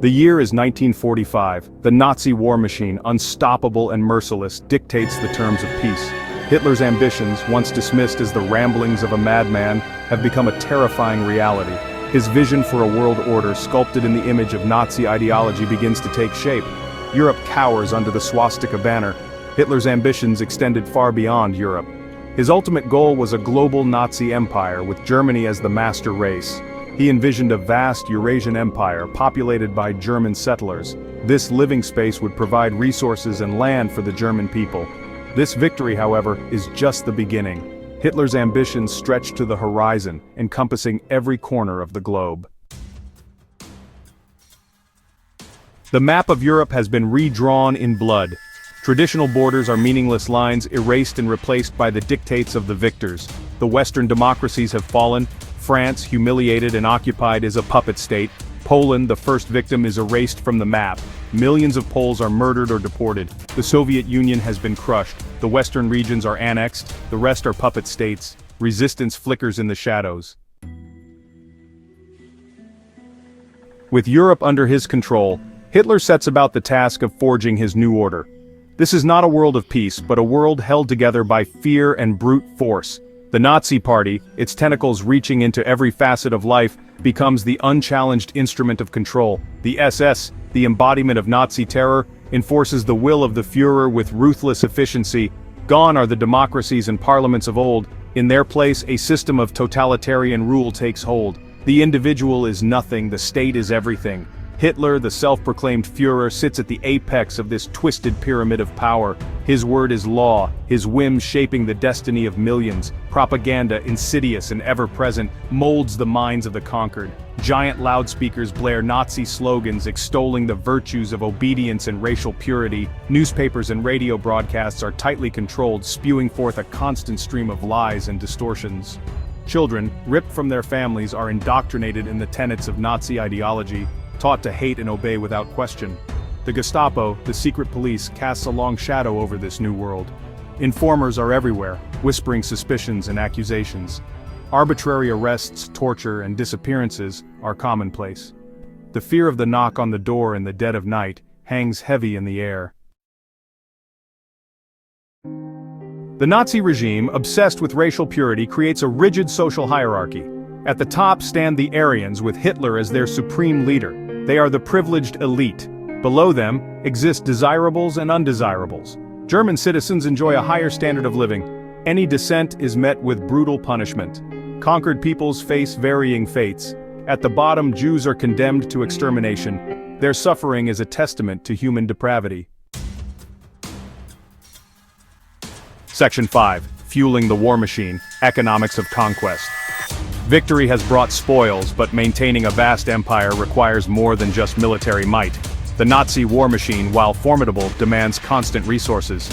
The year is 1945. The Nazi war machine, unstoppable and merciless, dictates the terms of peace. Hitler's ambitions, once dismissed as the ramblings of a madman, have become a terrifying reality. His vision for a world order sculpted in the image of Nazi ideology begins to take shape. Europe cowers under the swastika banner. Hitler's ambitions extended far beyond Europe. His ultimate goal was a global Nazi empire with Germany as the master race. He envisioned a vast Eurasian empire populated by German settlers. This living space would provide resources and land for the German people. This victory, however, is just the beginning. Hitler's ambitions stretched to the horizon, encompassing every corner of the globe. The map of Europe has been redrawn in blood. Traditional borders are meaningless lines erased and replaced by the dictates of the victors. The Western democracies have fallen. France, humiliated and occupied, is a puppet state. Poland, the first victim, is erased from the map. Millions of Poles are murdered or deported. The Soviet Union has been crushed. The western regions are annexed. The rest are puppet states. Resistance flickers in the shadows. With Europe under his control, Hitler sets about the task of forging his new order. This is not a world of peace, but a world held together by fear and brute force. The Nazi Party, its tentacles reaching into every facet of life, becomes the unchallenged instrument of control. The SS, the embodiment of Nazi terror, enforces the will of the Führer with ruthless efficiency. Gone are the democracies and parliaments of old. In their place, a system of totalitarian rule takes hold. The individual is nothing, the state is everything. Hitler, the self-proclaimed Führer, sits at the apex of this twisted pyramid of power. His word is law, his whims shaping the destiny of millions. Propaganda, insidious and ever-present, molds the minds of the conquered. Giant loudspeakers blare Nazi slogans extolling the virtues of obedience and racial purity. Newspapers and radio broadcasts are tightly controlled, spewing forth a constant stream of lies and distortions. Children, ripped from their families, are indoctrinated in the tenets of Nazi ideology, taught to hate and obey without question. The Gestapo, the secret police, casts a long shadow over this new world. Informers are everywhere, whispering suspicions and accusations. Arbitrary arrests, torture, and disappearances are commonplace. The fear of the knock on the door in the dead of night hangs heavy in the air. The Nazi regime, obsessed with racial purity, creates a rigid social hierarchy. At the top stand the Aryans, with Hitler as their supreme leader. They are the privileged elite. Below them exist desirables and undesirables. German citizens enjoy a higher standard of living. Any dissent is met with brutal punishment. Conquered peoples face varying fates. At the bottom, Jews are condemned to extermination. Their suffering is a testament to human depravity. Section 5. Fueling the War Machine, Economics of Conquest. Victory has brought spoils, but maintaining a vast empire requires more than just military might. The Nazi war machine, while formidable, demands constant resources.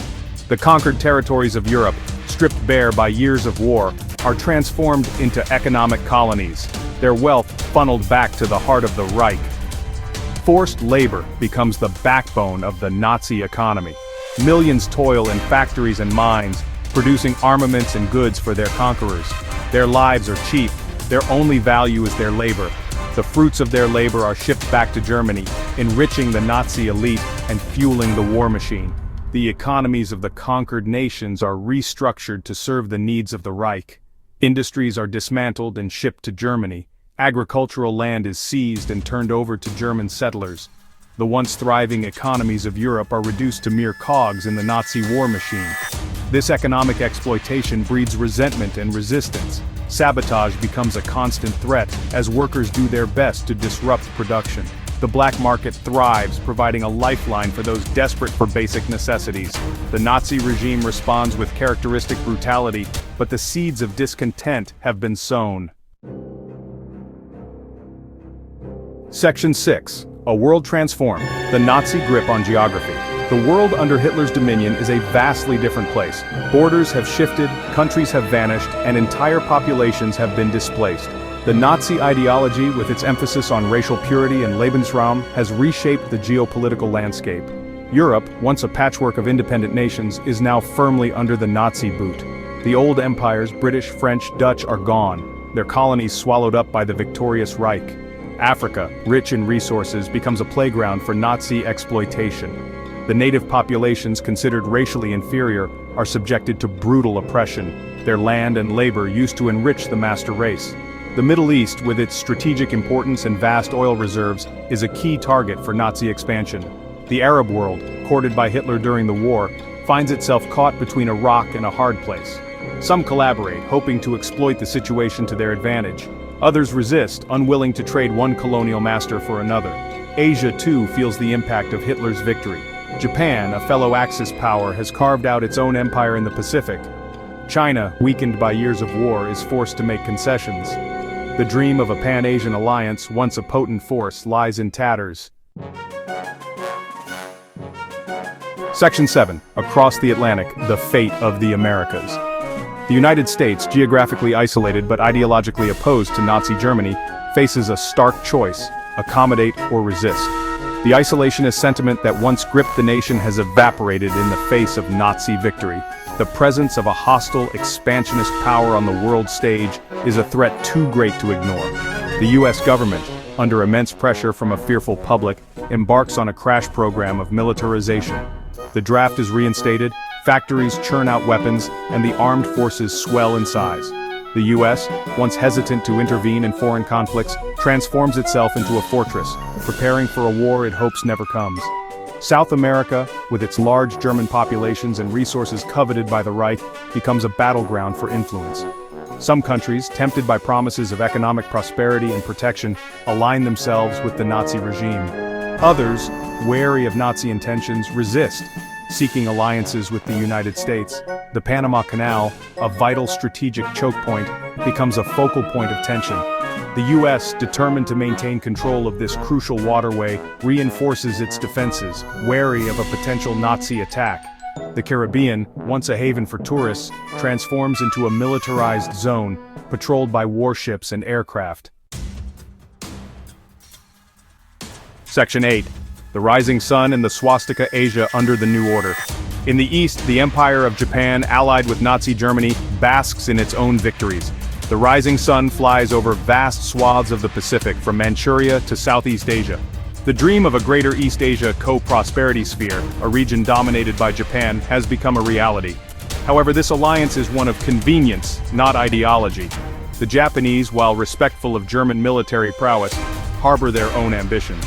The conquered territories of Europe, stripped bare by years of war, are transformed into economic colonies, their wealth funneled back to the heart of the Reich. Forced labor becomes the backbone of the Nazi economy. Millions toil in factories and mines, producing armaments and goods for their conquerors. Their lives are cheap. Their only value is their labor. The fruits of their labor are shipped back to Germany, enriching the Nazi elite and fueling the war machine. The economies of the conquered nations are restructured to serve the needs of the Reich. Industries are dismantled and shipped to Germany. Agricultural land is seized and turned over to German settlers. The once thriving economies of Europe are reduced to mere cogs in the Nazi war machine. This economic exploitation breeds resentment and resistance. Sabotage becomes a constant threat as workers do their best to disrupt production. The black market thrives, providing a lifeline for those desperate for basic necessities. The Nazi regime responds with characteristic brutality, but the seeds of discontent have been sown. Section 6. A world transformed, the Nazi grip on geography. The world under Hitler's dominion is a vastly different place. Borders have shifted, countries have vanished, and entire populations have been displaced. The Nazi ideology, with its emphasis on racial purity and Lebensraum, has reshaped the geopolitical landscape. Europe, once a patchwork of independent nations, is now firmly under the Nazi boot. The old empires, British, French, Dutch, are gone, their colonies swallowed up by the victorious Reich. Africa, rich in resources, becomes a playground for Nazi exploitation. The native populations considered racially inferior are subjected to brutal oppression, their land and labor used to enrich the master race. The Middle East, with its strategic importance and vast oil reserves, is a key target for Nazi expansion. The Arab world, courted by Hitler during the war, finds itself caught between a rock and a hard place. Some collaborate, hoping to exploit the situation to their advantage. Others resist, unwilling to trade one colonial master for another. Asia, too, feels the impact of Hitler's victory. Japan, a fellow Axis power, has carved out its own empire in the Pacific. China, weakened by years of war, is forced to make concessions. The dream of a Pan-Asian alliance, once a potent force, lies in tatters. Section 7. Across the Atlantic, the fate of the Americas. The United States, geographically isolated but ideologically opposed to Nazi Germany, faces a stark choice: accommodate or resist. The isolationist sentiment that once gripped the nation has evaporated in the face of Nazi victory. The presence of a hostile, expansionist power on the world stage is a threat too great to ignore. The U.S. government, under immense pressure from a fearful public, embarks on a crash program of militarization. The draft is reinstated, factories churn out weapons, and the armed forces swell in size. The U.S., once hesitant to intervene in foreign conflicts, transforms itself into a fortress, preparing for a war it hopes never comes. South America, with its large German populations and resources coveted by the Reich, becomes a battleground for influence. Some countries, tempted by promises of economic prosperity and protection, align themselves with the Nazi regime. Others, wary of Nazi intentions, resist, seeking alliances with the United States. The Panama Canal, a vital strategic choke point, becomes a focal point of tension. The U.S., determined to maintain control of this crucial waterway, reinforces its defenses, wary of a potential Nazi attack. The Caribbean, once a haven for tourists, transforms into a militarized zone, patrolled by warships and aircraft. Section 8. The Rising Sun and the Swastika Asia under the New Order. In the east, the Empire of Japan, allied with Nazi Germany, basks in its own victories. The rising sun flies over vast swaths of the Pacific, from Manchuria to Southeast Asia. The dream of a greater East Asia co-prosperity sphere, a region dominated by Japan, has become a reality. However, this alliance is one of convenience, not ideology. The Japanese, while respectful of German military prowess, harbor their own ambitions.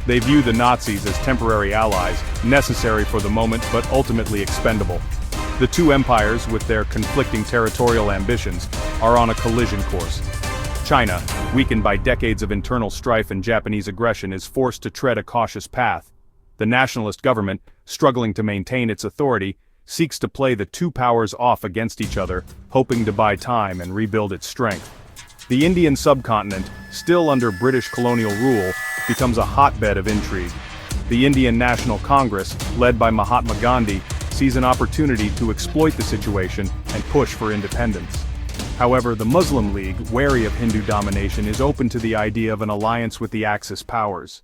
They view the Nazis as temporary allies, necessary for the moment but ultimately expendable. The two empires, with their conflicting territorial ambitions, are on a collision course. China, weakened by decades of internal strife and Japanese aggression, is forced to tread a cautious path. The nationalist government, struggling to maintain its authority, seeks to play the two powers off against each other, hoping to buy time and rebuild its strength. The Indian subcontinent, still under British colonial rule, becomes a hotbed of intrigue. The Indian National Congress, led by Mahatma Gandhi, sees an opportunity to exploit the situation and push for independence. However, the Muslim League, wary of Hindu domination, is open to the idea of an alliance with the Axis powers.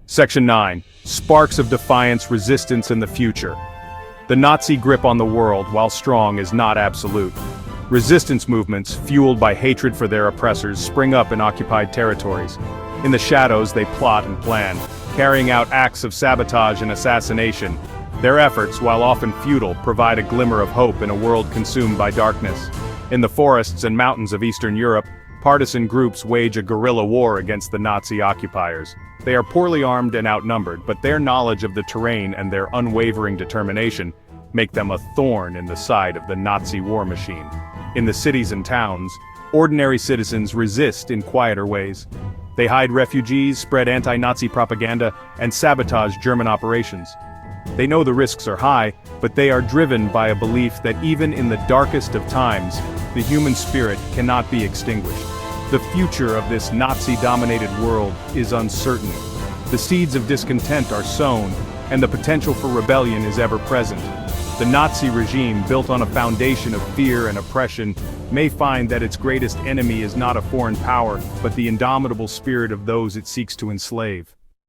Section 9. Sparks of defiance, resistance, and the future. The Nazi grip on the world, while strong, is not absolute. Resistance movements, fueled by hatred for their oppressors, spring up in occupied territories. In the shadows, they plot and plan, carrying out acts of sabotage and assassination. Their efforts, while often futile, provide a glimmer of hope in a world consumed by darkness. In the forests and mountains of Eastern Europe, partisan groups wage a guerrilla war against the Nazi occupiers. They are poorly armed and outnumbered, but their knowledge of the terrain and their unwavering determination make them a thorn in the side of the Nazi war machine. In the cities and towns, ordinary citizens resist in quieter ways. They hide refugees, spread anti-Nazi propaganda, and sabotage German operations. They know the risks are high, but they are driven by a belief that even in the darkest of times, the human spirit cannot be extinguished. The future of this Nazi-dominated world is uncertain. The seeds of discontent are sown, and the potential for rebellion is ever present. The Nazi regime, built on a foundation of fear and oppression, may find that its greatest enemy is not a foreign power, but the indomitable spirit of those it seeks to enslave.